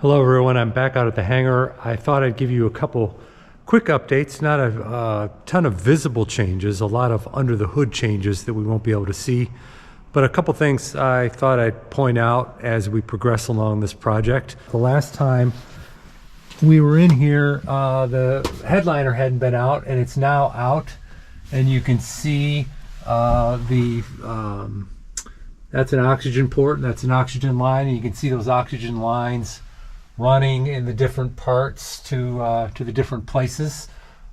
Hello everyone, I'm back out at the hangar. I thought I'd give you a couple quick updates, not a ton of visible changes, a lot of under the hood changes that we won't be able to see, but a couple things I thought I'd point out as we progress along this project. The last time we were in here, the headliner hadn't been out, and it's now out, and you can see that's an oxygen port, and that's an oxygen line, and you can see those oxygen lines running in the different parts to the different places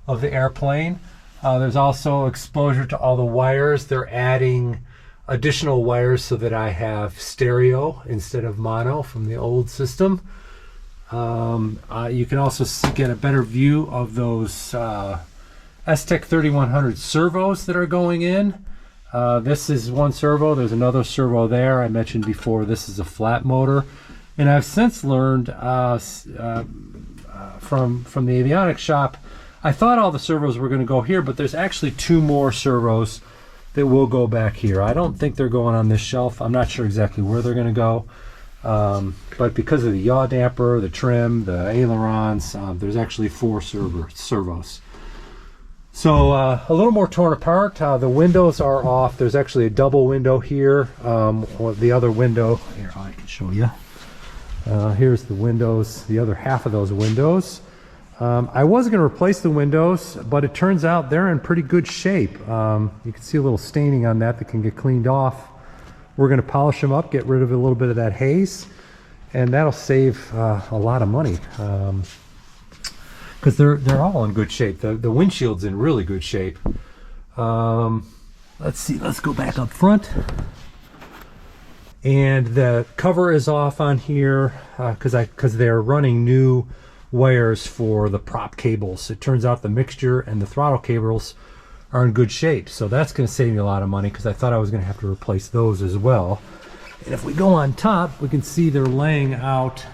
of the airplane. There's also exposure to all the wires. They're adding additional wires so that I have stereo instead of mono from the old system. You can also get a better view of those S-TEC 3100 servos that are going in. This is one servo. There's another servo there. I mentioned before this is a flat motor. And I've since learned from the avionics shop, I thought all the servos were going to go here, but there's actually two more servos that will go back here. I don't think they're going on this shelf. I'm not sure exactly where they're going to go. But because of the yaw damper, the trim, the ailerons, there's actually four servos. So a little more torn apart. The windows are off. There's actually a double window here. Or the other window, here I can show you. Here's the windows, the other half of those windows. I was going to replace the windows, but it turns out they're in pretty good shape. You can see a little staining on that can get cleaned off. We're going to polish them up, get rid of a little bit of that haze, and that'll save a lot of money because they're all in good shape. The windshield's in really good shape. Let's see, let's go back up front. And the cover is off on here because they're running new wires for the prop cables. It turns out the mixture and the throttle cables are in good shape, so that's going to save me a lot of money because I thought I was going to have to replace those as well. And if we go on top, we can see they're laying out,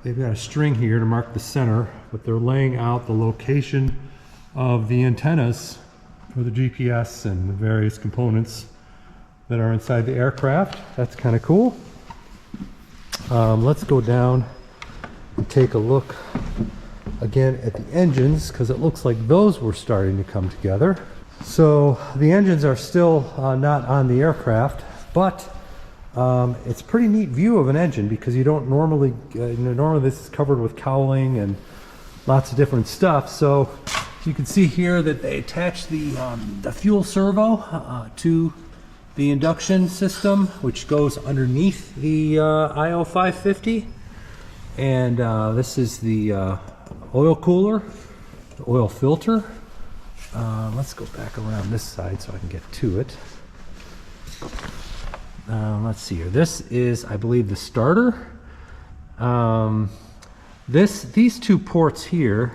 they've got a string here to mark the center, but they're laying out the location of the antennas for the GPS and the various components that are inside the aircraft. That's kind of cool. Let's go down and take a look again at the engines, because it looks like those were starting to come together. So the engines are still not on the aircraft, but it's a pretty neat view of an engine because you don't normally, normally this is covered with cowling and lots of different stuff. So you can see here that they attach the fuel servo to the induction system, which goes underneath the IO550, and this is the oil cooler, the oil filter. Let's go back around this side so I can get to it. Let's see here. This is, I believe, the starter. These two ports here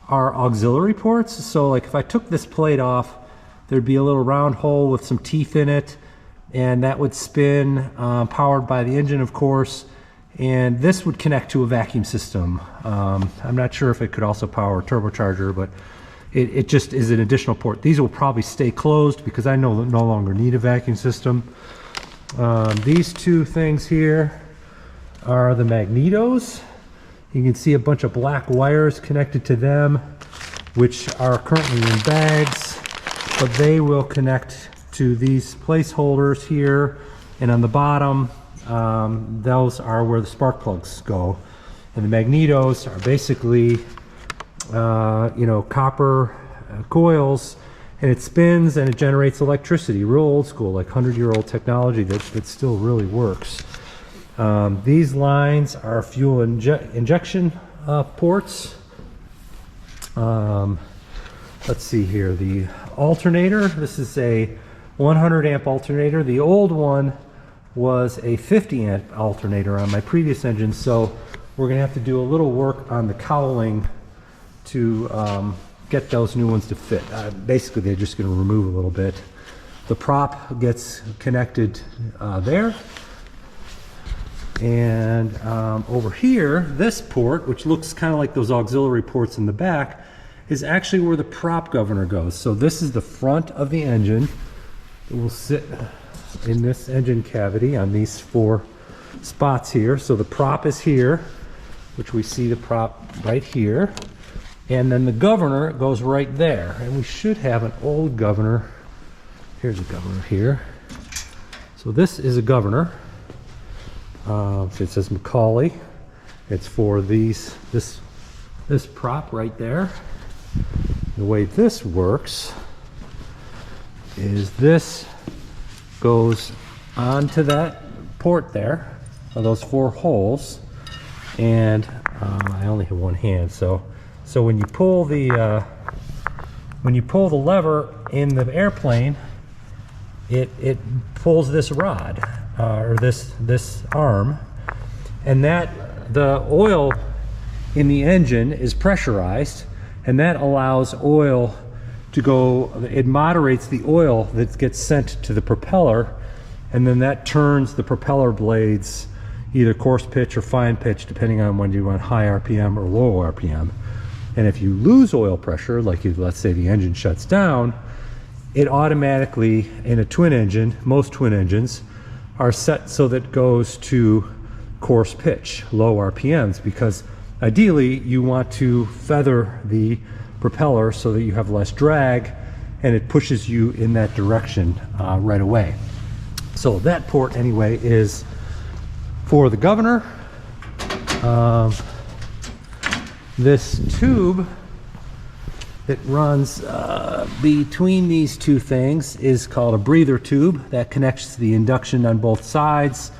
are auxiliary ports. So like if I took this plate off, there'd be a little round hole with some teeth in it, and that would spin, powered by the engine, of course, and this would connect to a vacuum system. I'm not sure if it could also power a turbocharger, but it just is an additional port. These will probably stay closed because I no longer need a vacuum system. These two things here are the magnetos. You can see a bunch of black wires connected to them, which are currently in bags, but they will connect to these placeholders here, and on the bottom those are where the spark plugs go. And the magnetos are basically copper coils, and it spins and it generates electricity, real old school, like 100-year-old technology that still really works. These lines are fuel injection ports. Let's see here, the alternator, this is a 100 amp alternator. The old one was a 50 amp alternator on my previous engine, so we're going to have to do a little work on the cowling to get those new ones to fit. Basically, they're just going to remove a little bit. The prop gets connected there. And over here, this port, which looks kind of like those auxiliary ports in the back, is actually where the prop governor goes. So this is the front of the engine. It will sit in this engine cavity on these four spots here. So the prop is here. which we see the prop right here. And then the governor goes right there. And we should have an old governor. Here's a governor here. So this is a governor. It says Macaulay. It's for this prop right there. The way this works is this goes onto that port there, those 4 holes, and I only have one hand, so when you pull the lever in the airplane, it pulls this rod or this arm, and that the oil in the engine is pressurized, and that allows oil to go. It moderates the oil that gets sent to the propeller, and then that turns the propeller blades either coarse pitch or fine pitch, depending on when you want high RPM or low RPM. And if you lose oil pressure, like let's say the engine shuts down, it automatically, in a twin engine, most twin engines are set so that it goes to coarse pitch, low RPMs, because ideally you want to feather the propeller so that you have less drag and it pushes you in that direction right away. So that port anyway is for the governor. This tube that runs between these two things is called a breather tube that connects to the induction on both sides.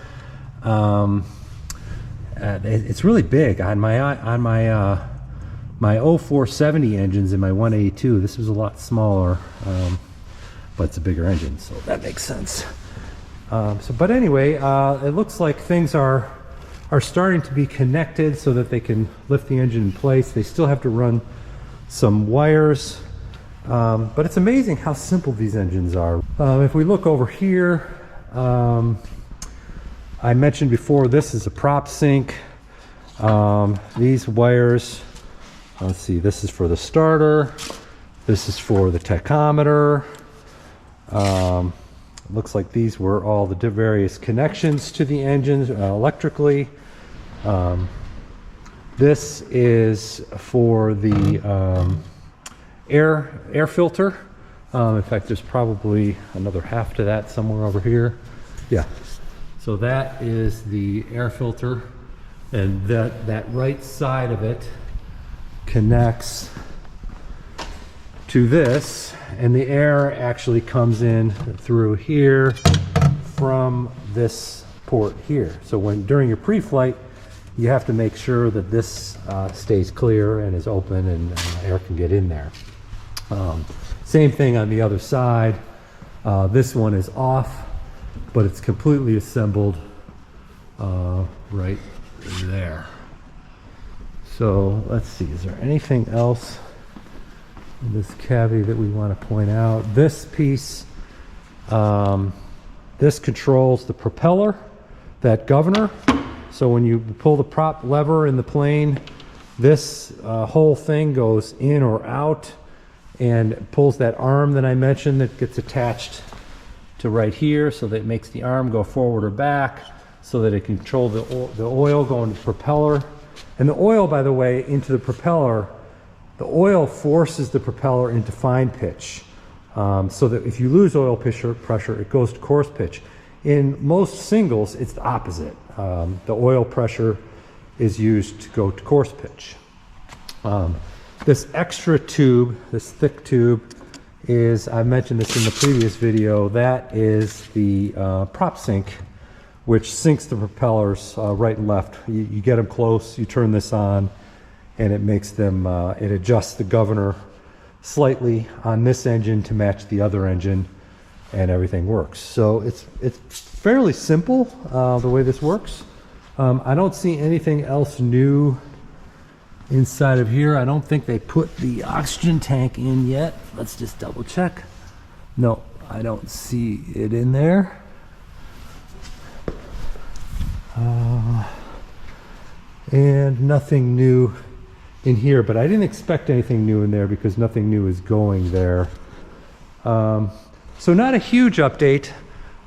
It's really big on my IO550 engines and my 182. This was a lot smaller, but it's a bigger engine, so that makes sense. But anyway, it looks like things are starting to be connected so that they can lift the engine in place. They still have to run some wires, but it's amazing how simple these engines are. If we look over here, I mentioned before, this is a prop sync. These wires, let's see, this is for the starter, this is for the tachometer. Looks like these were all the various connections to the engines electrically. This is for the air filter. In fact, there's probably another half to that somewhere over here. Yeah. So that is the air filter, and that right side of it connects to this, and the air actually comes in through here from this port here. So during your pre-flight, you have to make sure that this stays clear and is open, and air can get in there. Same thing on the other side. This one is off, but it's completely assembled right there. So let's see, is there anything else in this cavity that we want to point out? This piece, this controls the propeller, that governor. So when you pull the prop lever in the plane, this whole thing goes in or out and pulls that arm that I mentioned that gets attached to right here, so that it makes the arm go forward or back, so that it can control the oil going to the propeller. And the oil, by the way, into the propeller, the oil forces the propeller into fine pitch, so that if you lose oil pressure, it goes to coarse pitch. In most singles, it's the opposite. The oil pressure is used to go to coarse pitch. This extra tube, this thick tube, is, I mentioned this in the previous video, that is the prop sync, which syncs the propellers right and left. You get them close, you turn this on, and it makes them, it adjusts the governor slightly on this engine to match the other engine, and everything works. So it's fairly simple the way this works. I don't see anything else new inside of here. I don't think they put the oxygen tank in yet. Let's just double check. No, I don't see it in there. And nothing new in here, but I didn't expect anything new in there because nothing new is going there. So not a huge update,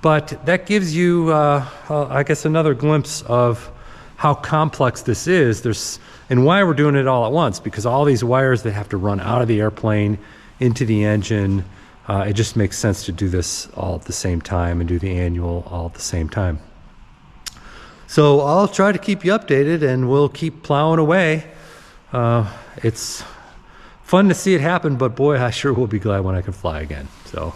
but that gives you, I guess, another glimpse of how complex this is. And why we're doing it all at once, because all these wires that have to run out of the airplane into the engine, it just makes sense to do this all at the same time and do the annual all at the same time. So I'll try to keep you updated, and we'll keep plowing away. It's fun to see it happen, but boy, I sure will be glad when I can fly again. So.